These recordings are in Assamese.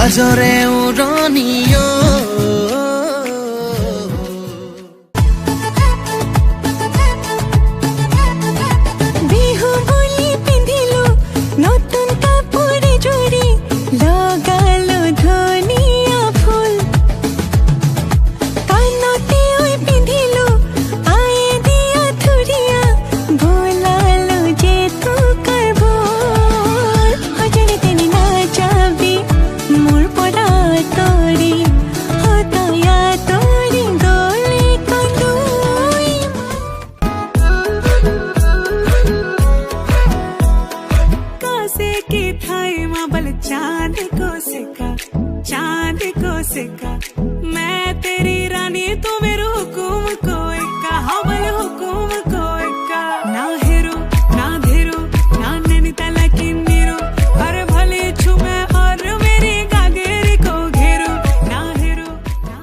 বাজৰে উৰণীয় चांद को सिका मैं तेरी रानी तू मेरे हुकुम को इक्का हवल हुकुम को इक्का ना हेरो ना धेरो ना नैनीताल की नीरो हर भले छुमे और मेरी गागेरी को घेरो ना हेरो ना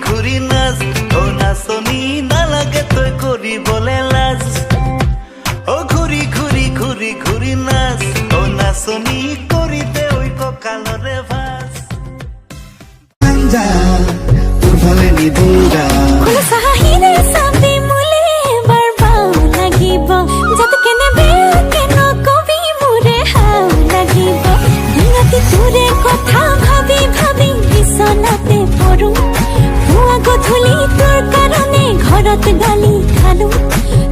ঘুরি নাচ ও নাচনি নালাগে তই করি বলে লাজ ও ঘুরি ঘুরি ঘুরি ঘুরি নাচ ও নাচনি করি দে ওই ককালরে ভাজ তোর ফলে নিদুরা সাহিরে সামনে মুলে বারবার লাগিব যত কেনে বে কেন কবি মুরে হাও লাগিব দিনতি তোরে কথা ভাবি ভাবি বিছনাতে পড়ো গধূলি তোর কারণে ঘৰত গালি খালো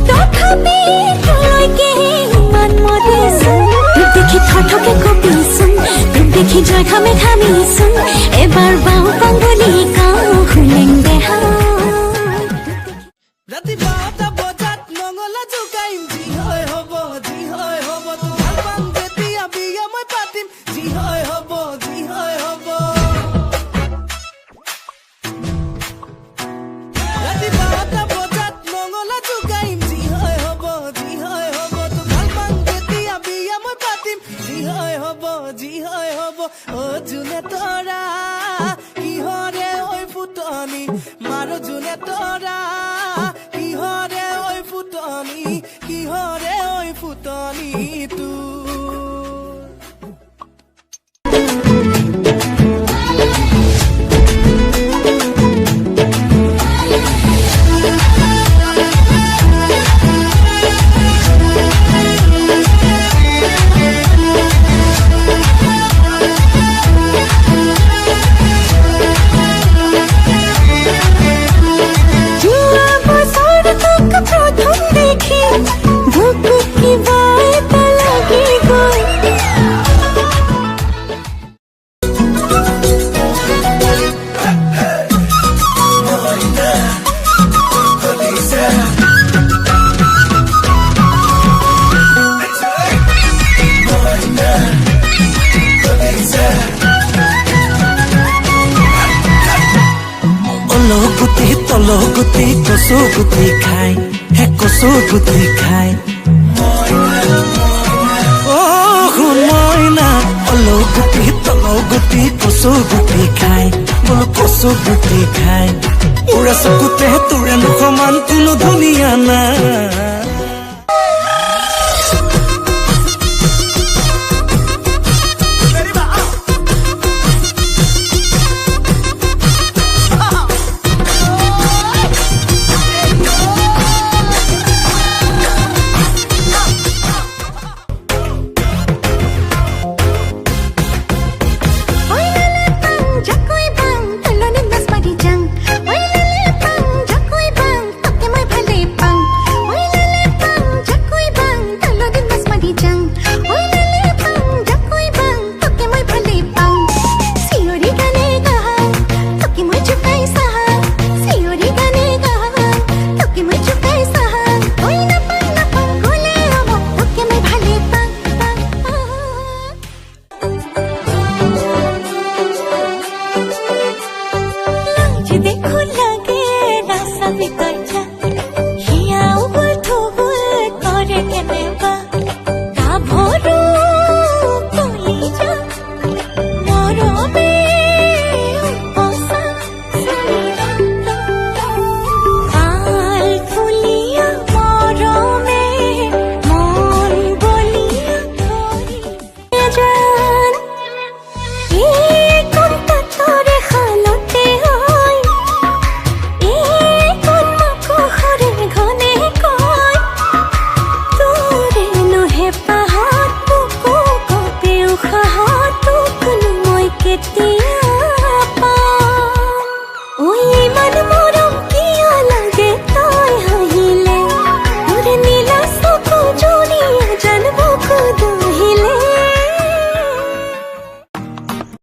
তথাপি তোলৈকে ইমান মৰিছো তোক দেখি থৰথকে কঁপিছো তোক দেখি জয় ঘামে ঘামিছো এবাৰ বাওঁ পাংগুলি গাওঁ খুলিম দেহা ৰাতিপুৱা 8টা বজাত মংগলা জোকাইম যি হয় হ'ব তো ভাল পাম যেতিয়া বিয়া মই পাতিম যি হয় হ'ব ও জুনে তোরা কিহরে ওই ফুটনি মারো জুনে তোরা কিহরে ওই ফুটনি কিহরে ওই ফুটনি তু তলো গুটি কচু গুটি খাই হে কচু গুটি খাই ও শুন মইনা তলো গুটি কচু গুটি খাই বোলো কচু গুটি খাই উৰা চকুতে তোৰে সমান কোনো ধুনীয়া না Oy আজি দেখো